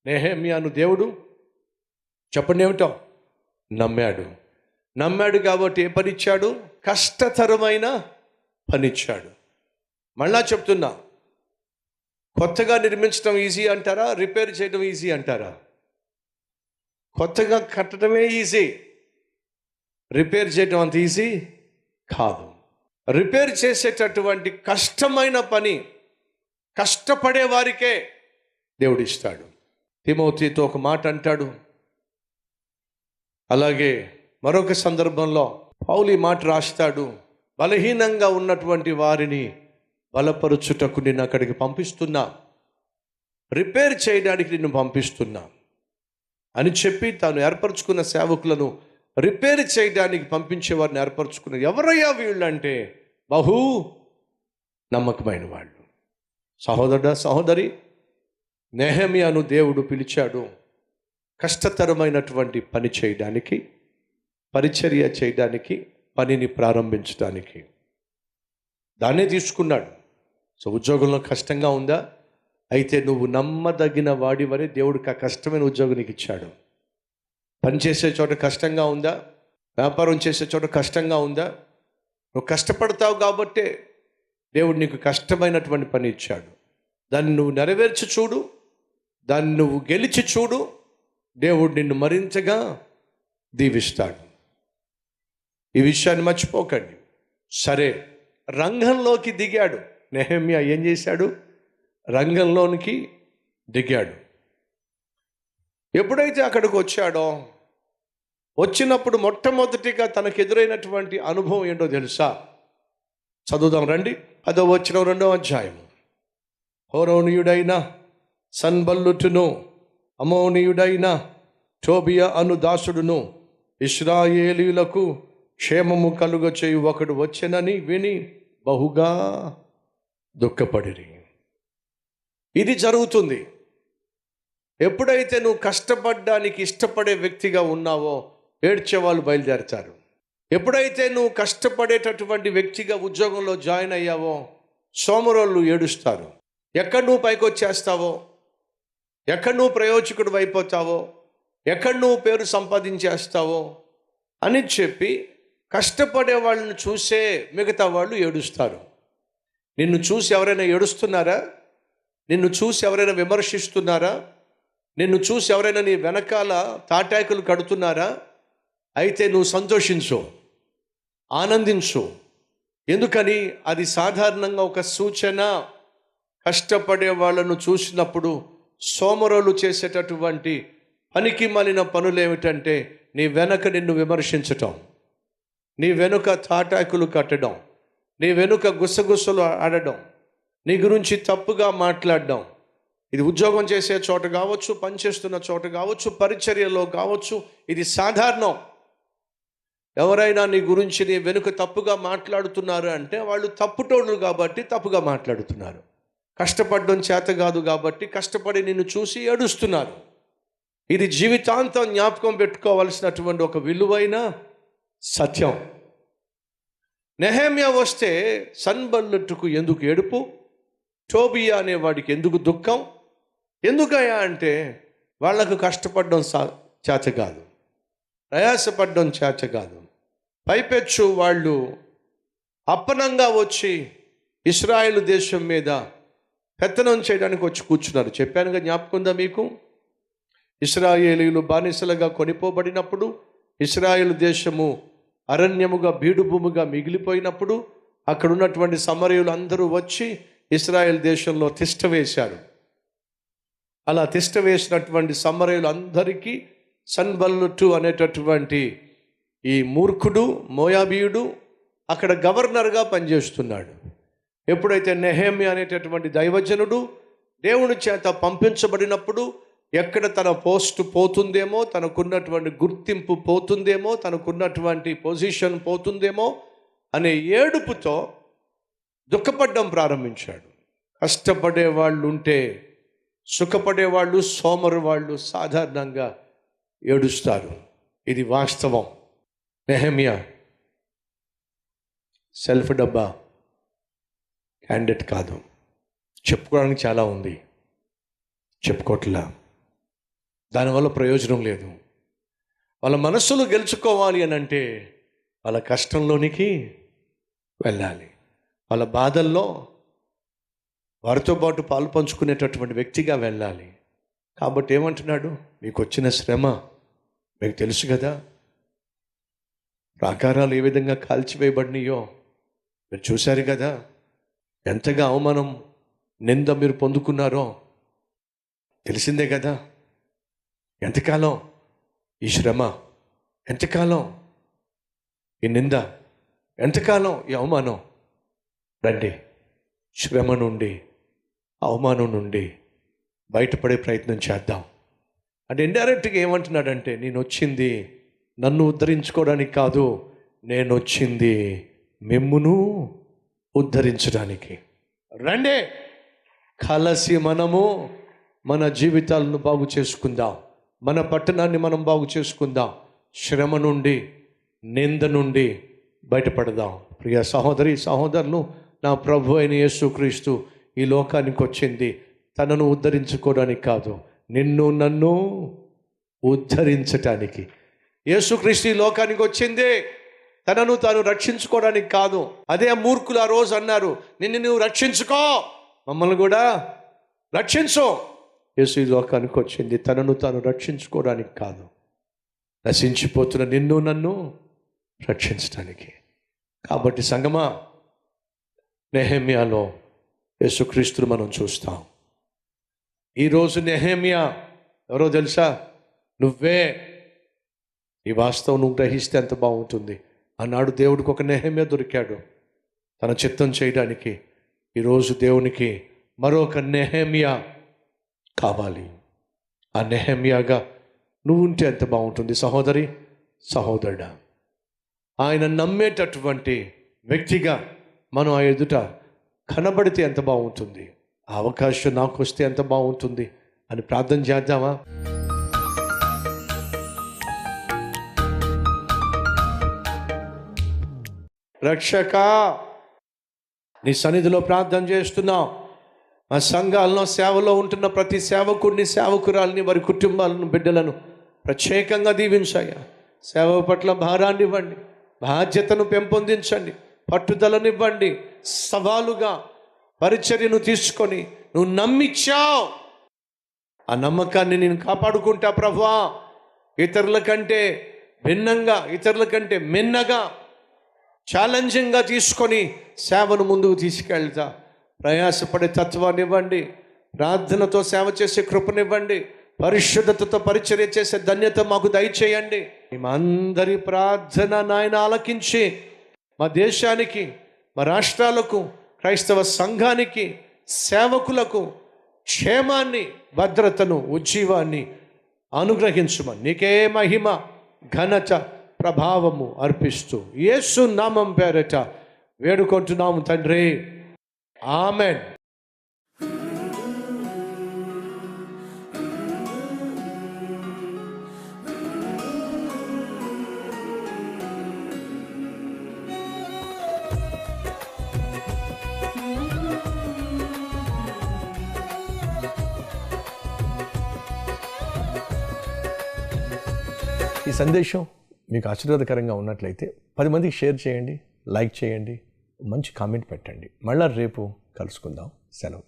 నెహెమ్యాను దేవుడు చెప్పండి ఏమిటో నమ్మాడు కాబట్టి ఏ పని ఇచ్చాడు? కష్టతరమైన పని ఇచ్చాడు. మళ్ళా చెప్తున్నా, కొత్తగా నిర్మించడం ఈజీ అంటారా, రిపేర్ చేయడం ఈజీ అంటారా? కొత్తగా కట్టడమే ఈజీ, రిపేర్ చేయడం అంత ఈజీ కాదు. రిపేర్ చేసేటటువంటి కష్టమైన పని కష్టపడే వారికే దేవుడు ఇస్తాడు. తిమోతితో ఒక మాట అంటాడు. అలాగే మరొక సందర్భంలో పౌలు ఈ మాట రాస్తాడు, బలహీనంగా ఉన్నటువంటి వారిని బలపరుచుటకు నిన్ను అక్కడికి పంపిస్తున్నా, రిపేర్ చేయడానికి నిన్ను పంపిస్తున్నా అని చెప్పి తాను ఏర్పరచుకున్న సేవకులను రిపేర్ చేయడానికి పంపించే వారిని ఏర్పరచుకున్న ఎవరయ్యా వీళ్ళు అంటే బహు నమ్మకమైన వాళ్ళు. సహోదరుడా, సహోదరి, నెహెమ్యాను దేవుడు పిలిచాడు కష్టతరమైనటువంటి పని చేయడానికి, పరిచర్య చేయడానికి, పనిని ప్రారంభించడానికి. దాన్నే తీసుకున్నాడు. సో ఉద్యోగంలో కష్టంగా ఉందా? అయితే నువ్వు నమ్మదగిన వాడివని దేవుడికి ఆ కష్టమైన ఉద్యోగం నీకు ఇచ్చాడు. పని చేసే చోట కష్టంగా ఉందా? వ్యాపారం చేసే చోట కష్టంగా ఉందా? నువ్వు కష్టపడతావు కాబట్టే దేవుడు నీకు కష్టమైనటువంటి పని ఇచ్చాడు. దాన్ని నువ్వు నెరవేర్చి చూడు, దాన్ని నువ్వు గెలిచి చూడు, దేవుడు నిన్ను మరింతగా దీవిస్తాడు. ఈ విషయాన్ని మర్చిపోకండి. సరే, రంగంలోకి దిగాడు నెహెమ్యా. ఏం చేశాడు? రంగంలోనికి దిగాడు. ఎప్పుడైతే అక్కడికి వచ్చాడో, వచ్చినప్పుడు మొట్టమొదటిగా తనకు ఎదురైనటువంటి అనుభవం ఏంటో తెలుసా? చదువుదాం రండి. 10వ వచనం 2వ అధ్యాయం. హోరోనీయుడైన సన్బల్లుతును, అమోనీయుడైన టోబియా అను దాసుడును ఇశ్రాయేలీయులకు క్షేమము కలుగ చేయు ఒకడు వచ్చెనని విని బహుగా దుఃఖపడిరి. ఇది జరుగుతుంది. ఎప్పుడైతే నువ్వు కష్టపడడానికి ఇష్టపడే వ్యక్తిగా ఉన్నావో ఏడ్చేవాళ్ళు బయలుదేరుతారు. ఎప్పుడైతే నువ్వు కష్టపడేటటువంటి వ్యక్తిగా ఉద్యోగంలో జాయిన్ అయ్యావో సోమరోళ్ళు ఏడుస్తారు. ఎక్కడ నువ్వు పైకి వచ్చేస్తావో, ఎక్కడ నువ్వు ప్రయోజకుడు అయిపోతావో, ఎక్కడ నువ్వు పేరు సంపాదించేస్తావో అని చెప్పి కష్టపడే వాళ్ళని చూసే మిగతా వాళ్ళు ఏడుస్తారు. నిన్ను చూసి ఎవరైనా ఏడుస్తున్నారా? నిన్ను చూసి ఎవరైనా విమర్శిస్తున్నారా? నిన్ను చూసి ఎవరైనా నీ వెనకాల తాటాకులు కడుతున్నారా? అయితే నువ్వు సంతోషించు, ఆనందించు. ఎందుకని? అది సాధారణంగా ఒక సూచన. కష్టపడే వాళ్ళను చూసినప్పుడు సోమరోలు చేసేటటువంటి పనికి మాలిన పనులు ఏమిటంటే నీ వెనుక నిన్ను విమర్శించటం, నీ వెనుక తాటాకులు కట్టడం, నీ వెనుక గుసగుసలు ఆడడం, నీ గురించి తప్పుగా మాట్లాడడం. ఇది ఉద్యోగం చేసే చోట కావచ్చు, పనిచేస్తున్న చోట కావచ్చు, పరిచర్యలో కావచ్చు, ఇది సాధారణం. ఎవరైనా నీ గురించి నీ వెనుక తప్పుగా మాట్లాడుతున్నారు అంటే వాళ్ళు తప్పుటోళ్ళు కాబట్టి తప్పుగా మాట్లాడుతున్నారు. కష్టపడడం చేత కాదు కాబట్టి కష్టపడి నిన్ను చూసి ఏడుస్తున్నారు. ఇది జీవితాంతం జ్ఞాపకం పెట్టుకోవాల్సినటువంటి ఒక విలువైన సత్యం. నెహెమ్యా వస్తే సన్బల్లట్టుకు ఎందుకు ఏడుపు? టోబియా అనేవాడికి ఎందుకు దుఃఖం? ఎందుకయ్యా అంటే వాళ్లకు కష్టపడడం చేత కాదు, ప్రయాసపడడం చేత కాదు. పైపెచ్చు వాళ్ళు అప్పనంగా వచ్చి ఇశ్రాయేలు దేశం మీద పెత్తనం చేయడానికి వచ్చి కూర్చున్నారు. చెప్పానుగా, జ్ఞాపకం ఉందా మీకు? ఇశ్రాయేలీయులు బానిసలుగా కొనిపోబడినప్పుడు, ఇశ్రాయేలు దేశము అరణ్యముగా బీడుభూమిగా మిగిలిపోయినప్పుడు అక్కడ ఉన్నటువంటి సమరయులు అందరూ వచ్చి ఇశ్రాయేల్ దేశంలో తిష్ట వేశారు. అలా తిష్ట వేసినటువంటి సమరయులు అందరికీ సన్బల్లుటు అనేటటువంటి ఈ మూర్ఖుడు మోయాబీయుడు అక్కడ గవర్నర్గా పనిచేస్తున్నాడు. ఎప్పుడైతే నెహెమ్యా అనేటటువంటి దైవజనుడు దేవుని చేత పంపించబడినప్పుడు ఎక్కడ తన పోస్టు పోతుందేమో, తనకున్నటువంటి గుర్తింపు పోతుందేమో, తనకున్నటువంటి పొజిషన్ పోతుందేమో అనే ఏడుపుతో దుఃఖపడడం ప్రారంభించాడు. కష్టపడే వాళ్ళు ఉంటే సుఖపడేవాళ్ళు, సోమరు వాళ్ళు సాధారణంగా ఏడుస్తారు. ఇది వాస్తవం. నెహెమ్యా సెల్ఫ్ డబ్బా క్యాండిడేట్ కాదు. చెప్పుకోవడానికి చాలా ఉంది, చెప్పుకోవట్లా. దానివల్ల ప్రయోజనం లేదు. వాళ్ళ మనస్సులు గెలుచుకోవాలి అని అంటే వాళ్ళ కష్టంలోనికి వెళ్ళాలి. వాళ్ళ బాధల్లో వారితో పాటు పాలు పంచుకునేటటువంటి వ్యక్తిగా వెళ్ళాలి. కాబట్టి ఏమంటున్నాడు? మీకు వచ్చిన శ్రమ మీకు తెలుసు కదా, ప్రాకారాలు ఏ విధంగా కాల్చివేయబడినాయో మీరు చూశారు కదా, ఎంతగా అవమానం నింద మీరు పొందుకున్నారో తెలిసిందే కదా. ఎంతకాలం ఈ శ్రమ, ఎంతకాలం ఈ నింద, ఎంతకాలం ఈ అవమానం? రండి, శ్రమ నుండి అవమానం నుండి బయటపడే ప్రయత్నం చేద్దాం. అంటే ఇండైరెక్ట్గా ఏమంటున్నాడంటే, నేను వచ్చింది నన్ను ఉద్ధరించుకోవడానికి కాదు, నేను వచ్చింది మిమ్మును ఉద్ధరించడానికి. రండి, కలిసి మనము మన జీవితాలను బాగు చేసుకుందాం, మన పట్టణాన్ని మనం బాగు చేసుకుందాం, శ్రమ నుండి నింద నుండి బయటపడదాం. ప్రియ సహోదరి సహోదరులు, నా ప్రభు అయిన యేసుక్రీస్తు ఈ లోకానికి వచ్చింది తనను ఉద్ధరించుకోవడానికి కాదు, నిన్ను నన్ను ఉద్ధరించటానికి. యేసుక్రీస్తు ఈ లోకానికి వచ్చింది తనను తాను రక్షించుకోవడానికి కాదు. అదే మూర్ఖులు ఆ రోజు అన్నారు, నిన్ను నువ్వు రక్షించుకో, మమ్మల్ని కూడా రక్షించు. యేసు ఈ లోకానికి వచ్చింది తనను తాను రక్షించుకోవడానికి కాదు, నశించిపోతున్న నిన్ను నన్ను రక్షించడానికి. కాబట్టి సంగమా, నెహెమ్యాలో యేసుక్రీస్తును మనం చూస్తాం. ఈరోజు నెహెమ్యా ఎవరో తెలుసా? నువ్వే. ఈ వాస్తవం నువ్వు గ్రహిస్తే ఎంత బాగుంటుంది. ఆనాడు దేవుడికి ఒక నెహెమ్యా దొరికాడు తన చిత్తం చేయడానికి. ఈరోజు దేవునికి మరొక నెహెమ్యా కావాలి. ఆ నెహెమ్యాగా నువ్వు ఉంటే ఎంత బాగుంటుంది సహోదరి సహోదరుడా. ఆయన నమ్మేటటువంటి వ్యక్తిగా మనం ఆ ఎదుట కనబడితే ఎంత బాగుంటుంది. ఆ అవకాశం నాకు వస్తే ఎంత బాగుంటుంది అని ప్రార్థన చేద్దామా? రక్షకా, నీ సన్నిధిలో ప్రార్థన చేస్తున్నాం. మా సంఘాల్లో సేవలో ఉంటున్న ప్రతి సేవకుడిని, సేవకురాలని, వారి కుటుంబాలను, బిడ్డలను ప్రత్యేకంగా దీవించాయా. సేవ పట్ల భారాన్ని ఇవ్వండి, బాధ్యతను పెంపొందించండి, పట్టుదలనివ్వండి. సవాలుగా పరిచర్యను తీసుకొని నువ్వు నమ్మిచ్చావు, ఆ నమ్మకాన్ని నేను కాపాడుకుంటా ప్రభువా. ఇతరుల కంటే భిన్నంగా, ఇతరుల కంటే మిన్నగా, ఛాలెంజింగ్గా తీసుకొని సేవను ముందుకు తీసుకెళ్తా. ప్రయాసపడే తత్వాన్ని ఇవ్వండి, ప్రార్థనతో సేవ చేసే కృపనివ్వండి, పరిశుద్ధతతో పరిచర్య చేసే ధన్యత మాకు దయచేయండి. మేమందరి ప్రార్థన నాయన ఆలకించి మా దేశానికి, మా రాష్ట్రాలకు, క్రైస్తవ సంఘానికి, సేవకులకు క్షేమాన్ని, భద్రతను, ఉజ్జీవాన్ని అనుగ్రహించుమని నీకే మహిమ, ఘనత, ప్రభావము అర్పిస్తూ యేసు నామం పేరట వేడుకుంటున్నాము తండ్రి, ఆమెన్. ఈ సందేశం మీకు ఆశీర్వాదకరంగా ఉన్నట్లయితే 10 మందికి షేర్ చేయండి, లైక్ చేయండి, మంచి కామెంట్ పెట్టండి. మళ్ళా రేపు కలుసుకుందాం. సెలవు.